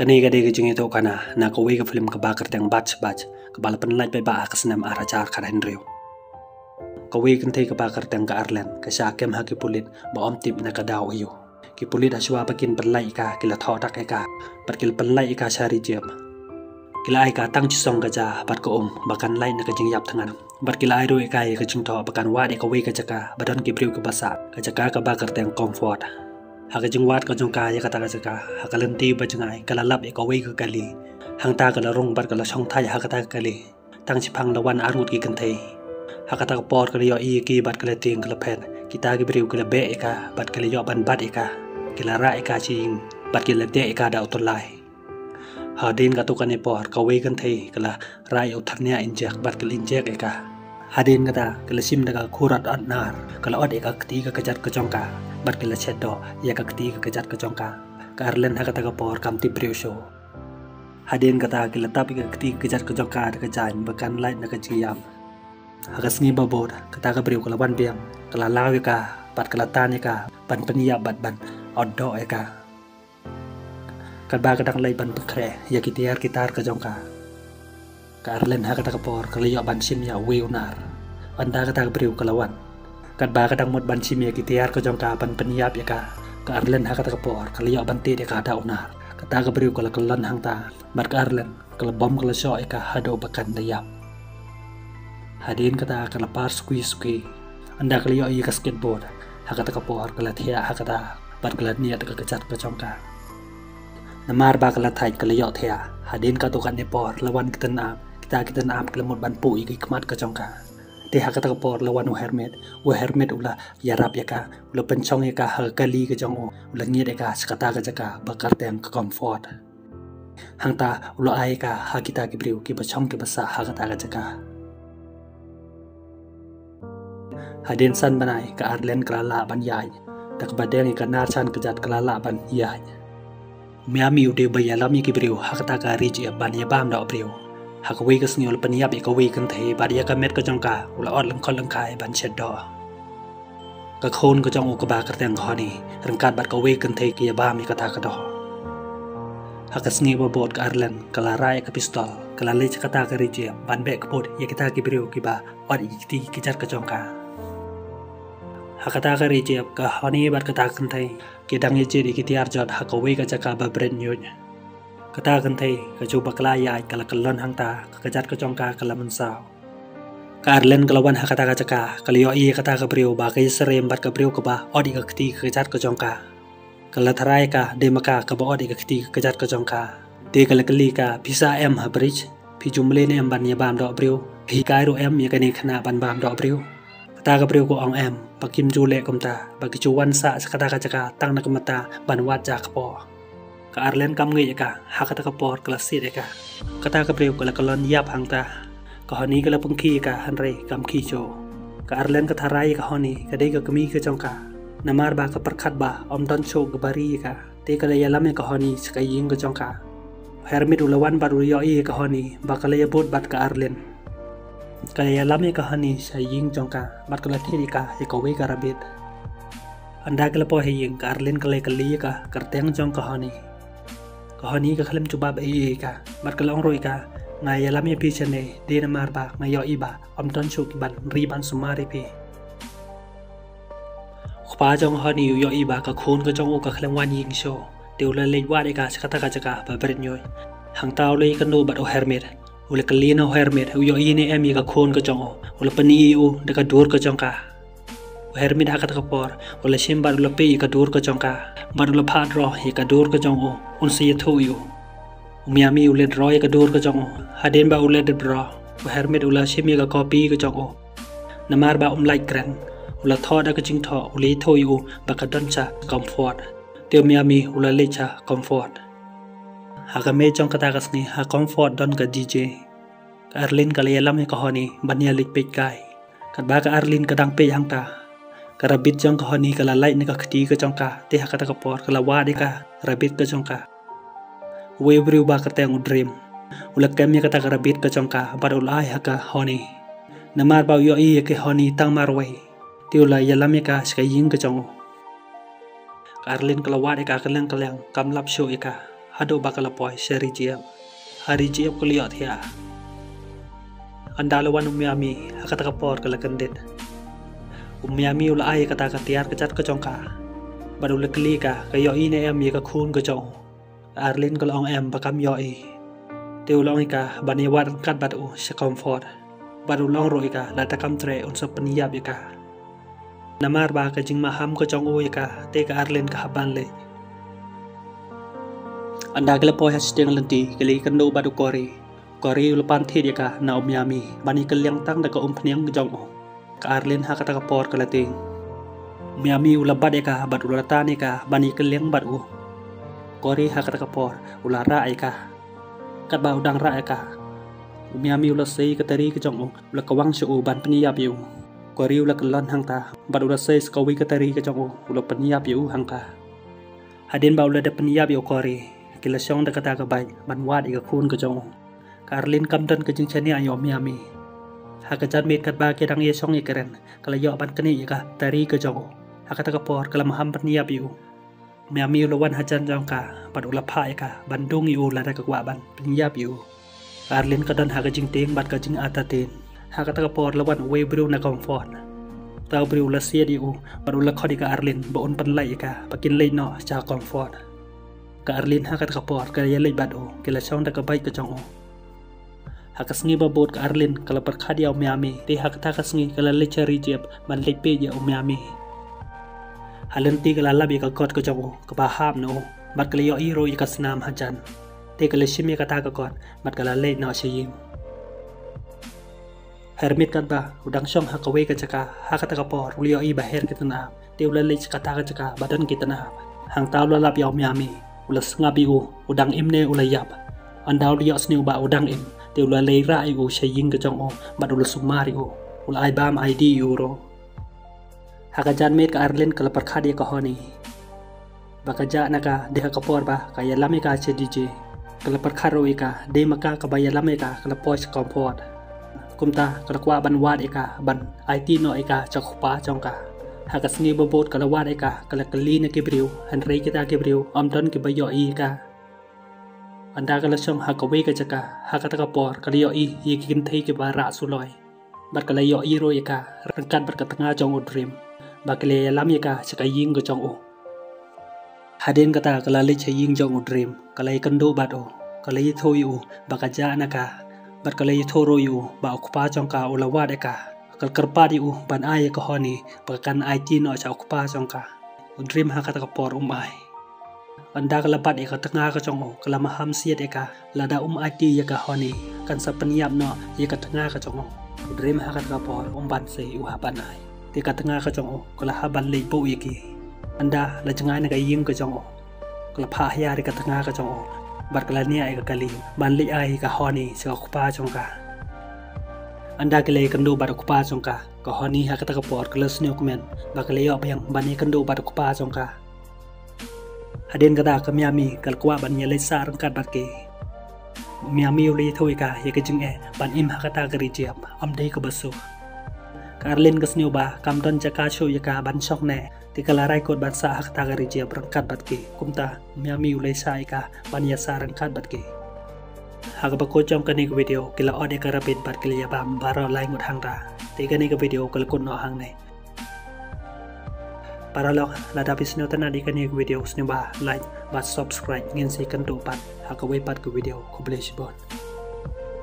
Kani gade ke jingi to kana na ko we ke film ke bakar teng batch ke bala penlai pe ba akasnam arajar kan Henry ko we kan te ke bakar teng ka Ireland ke syakem ha ke pulit ba om tip na ka daw yo ki pulit aswa pakin penlai ka kila thodak ka kil penlai ka sari jem kila ai ka tang chisong ka ja bat ko bakan lai na ka jing yap thangan bat kila ai ro ka ye ka jing tho bakan wa de ka we ka jaka badon ki priu ke basa ka jaka ka bakar teng comfort haka jingwat ka jongka ya kata ka haka lenti ba jangai kala lap e ka wei ka kali hang ta kala rong bar kala song thai haka ta kali tang chipang lawan arut ki kan thai haka ta por kala yo i ki bat kala ting kala pen kita ki briu kala be e ka bat kala yo ban bat e ka kila ra e ka ching bat kila de e ka da utolai ha din ka to kan e por ka wei kan thai kala ra yo thania injek bat kala injek e ka hadin kata kala sim daga khurat anar kala od e ka kti ka kajat ka jongka bat kila chedo ya ka kti ka kajat ka jongka ka Ireland ha kata ka por kam ti priu show hadin kata kila tapi ka kti kajat ka jongka ka jan bakan lai na ka jiam ha ka sngi babod kata ka priu kala ban biam kala lawi ka bat kala tan ka ban pania bat ban oddo e ka ba ka dang lai ban pakre ya kitar ka jongka ka Ireland ha kata ka por kala yo ban sim ya weunar anda kata ka priu kala wan kat ba kadang mod ban sim ya kitar ka jongka ban peniap ya ka Ireland ha kata ka por kala yo ban te de ka da unar kata ka priu kala kalan hang ta mat ka Ireland kala bom kala sho e ka hado bakan da yap hadin kata kala par squeeze anda kala yo i ka skateboard ha kata ka por kala thia ha kata bat kala nia ka kajat ka jongka namar ba kala thai kala yo thia hadin ka to kan ne por lawan kitan ap kala mod ban pu i ki kmat ka jongka te hakata ka por lawan u hermet ula yarap ya ka ula penchong ya ka hakali ka jong ula ngir ya ka sakata ka jaka bakar tem ka comfort hangta ula ai ka hakita ki briu ki bachong ki basa hakata ka jaka hadin san banai ka Ireland kala la ban yai tak badeng ka nar chan ka jat kala la ban yai miami u de bayalami ki briu hakata ka rich ya ban ya bam da briu hak wei ka sngiol paniap e ka wei kan thei baria ka met ka jongka ula od lang khol lang khai ban chet do ka khon ka jong ka ba ka teng khoni rangkat bat ka wei kan thei ki ba mi ka ta ka do hak sngi bo bot ka Ireland kala rai ka pistol kala le ka ta ka ri je ban be ka bot ye ka ta ki briu ki ba od i ti ki jar ka jongka hak ta ka ri je ka khoni bat ka ta kan thei ki dang ye je ki tiar jot hak ka wei ka jaka ba bren nyoy kata kan thei ka chu bakla ya kala kalon hang ta ka jat ka jongka kala man saw ka Ireland kala wan ha kata ka jaka kala yo i kata ka briu ba ka srem bat ka briu ka ba odi ka kti ka jat ka jongka kala tharai ka de maka ka ba odi ka kti ka jat ka jongka de kala kali ka pisa em ha bridge phi jumle ne em ban ya bam do briu phi kai ro em ya ka ni khana ban bam do briu kata ka briu ko ong em pakim ju le kom ta ba ki chu wan sa kata ka jaka tang na ka mata ban wat ja ka po ka Ireland kam ngi ka hakata ka por kala sit ka kata ka priu kala kalon yap hang ta ka honi kala pungki ka hanre kam ki cho ka Ireland ka tharai ka honi ka dei ka kami ka jongka namar ba ka perkhat ba om don cho ka bari ka te kala yalame ka honi ska ying ka jongka hermit ulawan baru yo i ka honi ba kala ya bot bat ka Ireland kala yalame ka honi sa ying jongka bat kala thiri ka e ka we ka rabit anda kala po he ying ka Ireland kala kali ka karteng jong ka honi kahani ka khalam chubab e ka mat ka long roi ka ngai yalam ye pi chane de na mar ba ngai yo iba om ton chu ki ban ri ban sumari pi khpa jong hani yo iba ka khon ka jong o ka khalam wan ying sho teu la le wa de ka sakata ka jaka ba bret nyoy hang taw le ka no bat o hermet ule ka lina o hermet yo i ne em ka khon ka jong o ule pani u de ka dur ka jong ka hermet hakat ka por ule sim bar ule pe ka dur ka jong ka bar ule phat ro ye ka dur ka jong o un si thu yu miami ule draw ka dur ka jong haden ba ule de draw hermet ule sim ka copy ka jong namar ba like gran ule tho da ka jing tho ule thu yu ba ka don cha comfort teu miami ule le cha comfort ha ka me jong ka ta ka sni ha comfort don ka dj ka Ireland ka le lam ka honi banya lik pe kai ka ba ka Ireland ka dang pe hang ta karabit jong ka honi kala lai ne ka khti ka jong ka te hakata ka por kala wa de ka rabit ka jong ka we briu ba ka teng dream ula kem ya kata karabit ka jong ka bar ulai ha ka honi namar ba yo i ke honi tang mar we ti ula ya lam ya ka ska ying ka jong Ireland kala wa de ka kalang kam lap show ka hado bakal poi shari jiap hari jiap kuliah thia andalawan Miami hakata kapor kala kandit Miami ula ai kata katiar kecat kecongka baru lekli ka kayo ine em ye ka khun kecong Arlin kalau em bakam yoi teu long ika bani war kat bat u se comfort baru long ro ika la takam tre un sepeniap ika namar ba ka jing maham kecong u ika te ka Arlin ka haban le anda kala poi hasting lenti kali kendo badu kori lepan thi dia ka na Miami bani keliang tang da ka phniang kejong u ka Arlin ha kata kapor kala ting Miami ulabat eka bat ulata ni ka bani keliang bat u kori ha kata kapor ulara eka kat ba udang ra eka Miami ula sei ka tari kejong u ula kawang shu ban pniap yu kori ula kelon hang ta bat ula sei skawi ka tari kejong u ula pniap yu hang ka hadin ba ula da pniap yu kori kila song da kata ka bai ban wat ika khun kejong u Arlin kamdan ke jing chani ayo Miami hakajan met kat ba ke dang ye song ikeren kala yo ban kani ka tari ke jong hakata kapor kala maham pniap yu Miami ulawan hajan jong ka bat ula pha ka bandung yu la da ka kwa ban pniap yu Arlin kadan hakajing ting bat ka jing atatin hakata kapor lawan we bru na comfort tau bru la sia yu bat ula khodi ka Arlin ba on pan lai ka pakin lai no cha comfort ka Arlin hakata kapor ka ye lai bat o kila song da ka bai ka jong hakasngi babot ka Arlin kala perkhadi au Miami te hakata kasngi kala lecari jeb man lepe ya au Miami halenti kala labi ka kot ka jong ka baham no bat kala yo iro i kasnam hajan te kala shimi kata ka kot bat kala le no shiyim hermit kan ba udang shong hakawe ka jaka hakata ka por ulio i baher kitana te ula le kata ka jaka badan kitana hang taw la lab ya au Miami ulas ngabi u udang imne ula yap andau liyo sniu ba udang im te ula leira ai u shaying ka jong o bat ula sumari u ula ai bam ID euro hakajan met ka Arlin kala perkhadi ka honi bakaja naka deha kapor ba kaya lame ka che DJ kala perkharo ika de maka ka baya lame ka kala poch comfort kumta kala kwa ban wad ika ban IT no ika chakpa jong ka hakasngi babot kala wad ika kala kali na kibriu hanrei kita kibriu amdon ki bayo ika anda kala song hakawe ka jaka hakata kapor kala yo i yikin thei ki bara suloi bat kala yo i ro ika rangkat bat ka tanga jong u dream bakle lam ika chaka ying ka jong u hadin kata kala le chaying jong u dream kala ikando bat o kala i thoi u bakaja naka bat kala i thoro yu ba okpa jong ka ulawa de ka kal karpa di u ban ai ka honi bakan IT no cha okpa jong ka dream hakata kapor ai anda kala bat eka tanga ka jong o kala maham siat eka lada IT ya ka honi kan sa peniap no ya ka tanga ka jong o dream hakata kapor ban se u haban ai te ka tanga ka jong o kala haban le po iki anda la jangai na ka ying ka jong o kala pha ya ri ka tanga ka jong o bat kala nia ai ka kali ban le ai ka honi se ka pa jong ka anda kale kando bat ku pa jong ka honi hakata kapor kala sniu komen bakale yo bayang bani kando bat ku pa jong ka hadin kata ka Miami kal kwa ban ye le sa rangkat bat ke Miami uli thoi ka ye ka jing e ban im hakata ka ri jiap am dei ka basu Arlin ka sniu ba kamdon jaka show ye ka ban shok ne ti kala rai kot ban sa hakata ka ri jiap rangkat bat ke kumta Miami uli sa ka ban ya sa rangkat bat ke hak ba ko jom ka ni video kila ode ka rapid bat kila ba baro lai ngut hang ra ti ka ni ka video kal kun no hang ne para lok la da pisno tana di ka ni video sni ba like ba subscribe ngin si kan do pat hak we pat ka video ko bless bon